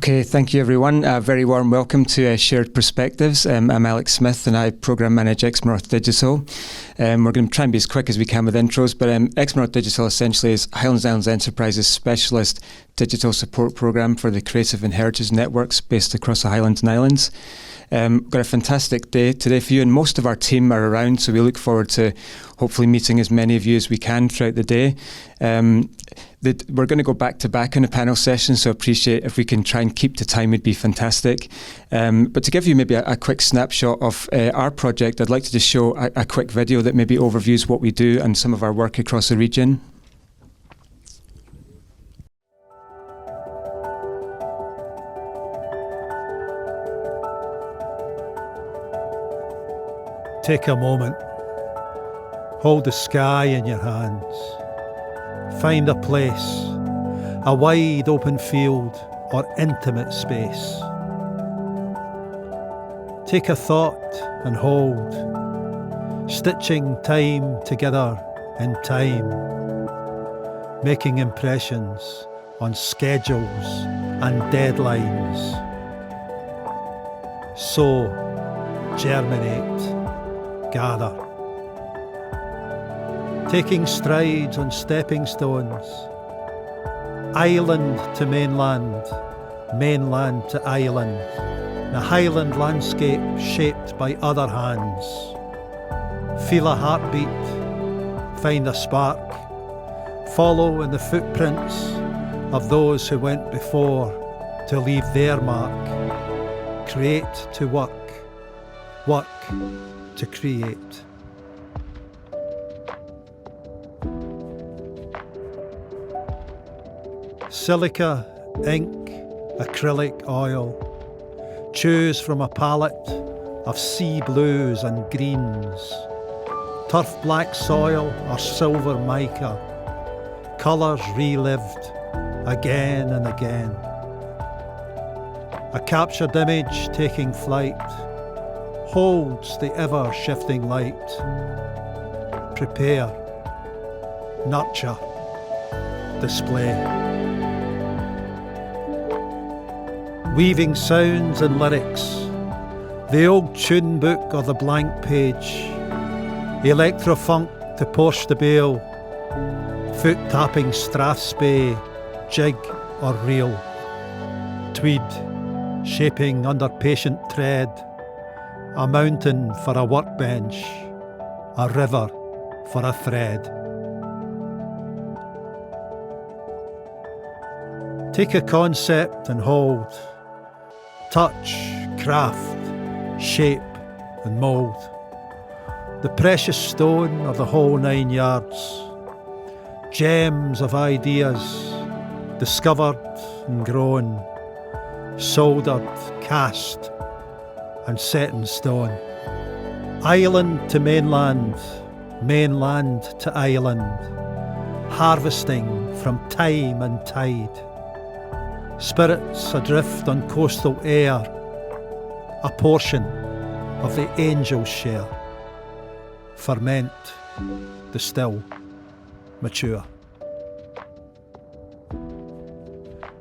Okay, thank you everyone. A very warm welcome to Shared Perspectives. I'm Alex Smith and I program manage XpoNorth Digital. We're going to try and be as quick as we can with intros, but XpoNorth Digital essentially is Highlands and Islands Enterprise's specialist digital support program for the creative and heritage networks based across the Highlands and Islands. Got a fantastic day today for you, and most of our team are around, so we look forward to hopefully meeting as many of you as we can throughout the day. We're going to go back to back in a panel session, so appreciate if we can try and keep to time would be fantastic. But to give you maybe a quick snapshot of our project, I'd like to just show a quick video that maybe overviews what we do and some of our work across the region. Take a moment. Hold the sky in your hands. Find a place, a wide open field or intimate space. Take a thought and hold, stitching time together in time, making impressions on schedules and deadlines. Sow, germinate, gather. Taking strides on stepping stones. Island to mainland, mainland to island. The highland landscape shaped by other hands. Feel a heartbeat, find a spark. Follow in the footprints of those who went before to leave their mark. Create to work, work to create. Silica, ink, acrylic oil. Choose from a palette of sea blues and greens. Turf black soil or silver mica. Colours relived again and again. A captured image taking flight holds the ever-shifting light. Prepare, nurture, display. Weaving sounds and lyrics, the old tune book or the blank page, electro-funk to Porsche de Bale, foot-tapping strathspey, jig or reel, tweed shaping under patient tread, a mountain for a workbench, a river for a thread. Take a concept and hold. Touch, craft, shape and mould. The precious stone of the whole 9 yards. Gems of ideas, discovered and grown. Soldered, cast and set in stone. Island to mainland, mainland to island. Harvesting from time and tide. Spirits adrift on coastal air, a portion of the angel's share. Ferment, distill, mature.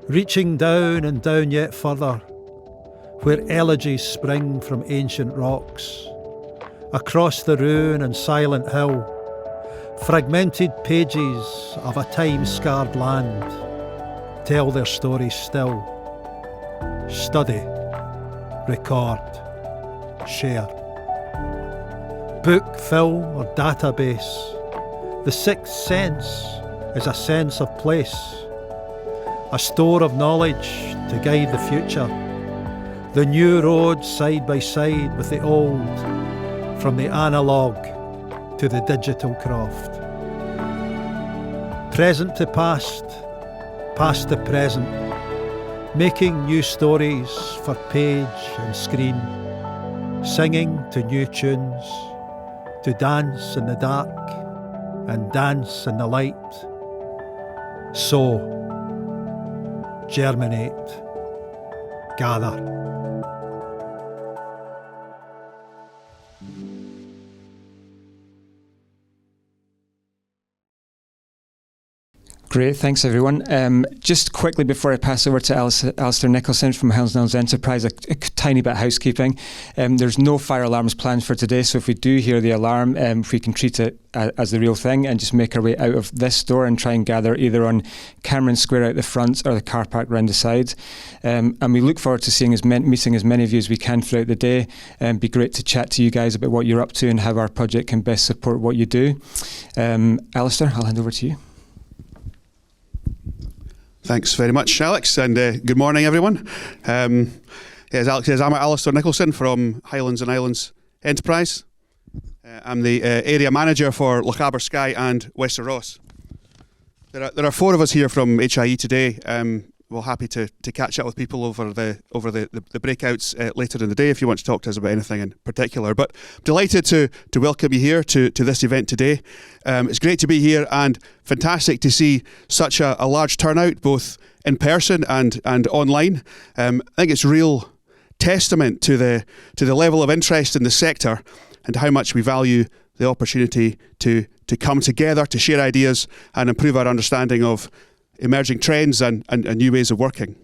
Reaching down and down yet further, where elegies spring from ancient rocks, across the ruin and silent hill, Fragmented pages of a time-scarred land tell their stories still. Study, record, share. Book, film or database, the sixth sense is a sense of place, a store of knowledge to guide the future. The new road side by side with the old, from the analogue to the digital craft. Present to past, past to present, making new stories for page and screen, singing to new tunes, to dance in the dark and dance in the light. Sow, germinate, gather. Great, thanks everyone. Just quickly before I pass over to Alistair Nicholson from Highlands and Islands Enterprise, a tiny bit of housekeeping. There's no fire alarms planned for today, so if we do hear the alarm, if we can treat it as the real thing and just make our way out of this door and try and gather either on Cameron Square out the front or the car park round the side. And we look forward to meeting as many of you as we can throughout the day. Be great to chat to you guys about what you're up to and how our project can best support what you do. Alistair, I'll hand over to you. Thanks very much, Alex, and good morning, everyone. As Alex says, I'm Alistair Nicholson from Highlands and Islands Enterprise. I'm the area manager for Lochaber, Skye and Wester Ross. There are four of us here from HIE today. We're happy to catch up with people over the breakouts later in the day if you want to talk to us about anything in particular. But delighted to welcome you here to this event today. It's great to be here and fantastic to see such a large turnout, both in person and online. I think it's real testament to the level of interest in the sector and how much we value the opportunity to come together, to share ideas and improve our understanding of emerging trends and new ways of working.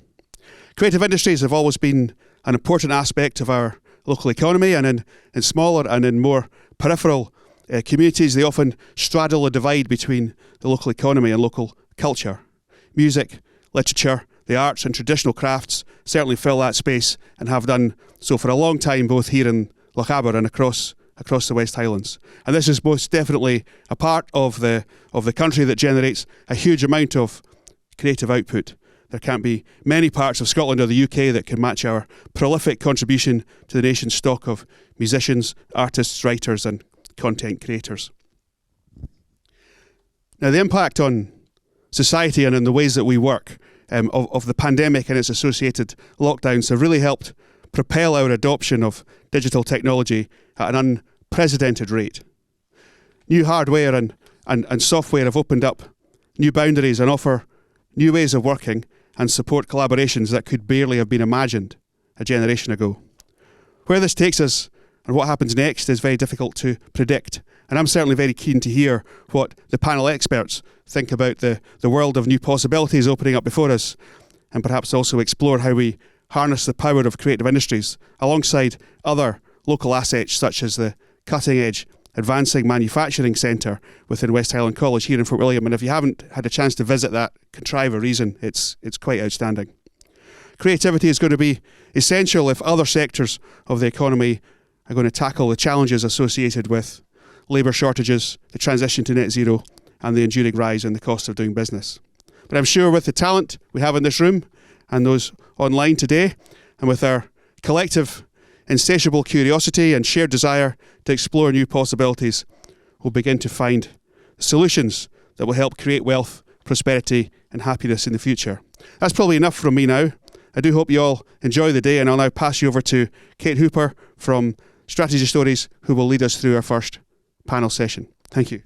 Creative industries have always been an important aspect of our local economy, and in smaller and in more peripheral communities, they often straddle a divide between the local economy and local culture. Music, literature, the arts and traditional crafts certainly fill that space and have done so for a long time, both here in Lochaber and across the West Highlands. And this is most definitely a part of the country that generates a huge amount of creative output. There can't be many parts of Scotland or the UK that can match our prolific contribution to the nation's stock of musicians, artists, writers and content creators. Now, the impact on society and in the ways that we work of the pandemic and its associated lockdowns have really helped propel our adoption of digital technology at an unprecedented rate. New hardware and software have opened up new boundaries and offer new ways of working and support collaborations that could barely have been imagined a generation ago. Where this takes us and what happens next is very difficult to predict, and I'm certainly very keen to hear what the panel experts think about the world of new possibilities opening up before us, and perhaps also explore how we harness the power of creative industries alongside other local assets such as the cutting-edge Advancing Manufacturing Centre within West Highland College here in Fort William. And if you haven't had a chance to visit that, contrive a reason. It's quite outstanding. Creativity is going to be essential if other sectors of the economy are going to tackle the challenges associated with labour shortages, the transition to net zero, and the enduring rise in the cost of doing business. But I'm sure with the talent we have in this room and those online today, and with our collective insatiable curiosity and shared desire to explore new possibilities, we'll begin to find solutions that will help create wealth, prosperity and happiness in the future. That's probably enough from me now. I do hope you all enjoy the day, and I'll now pass you over to Kate Hooper from Strategy Stories, who will lead us through our first panel session. Thank you.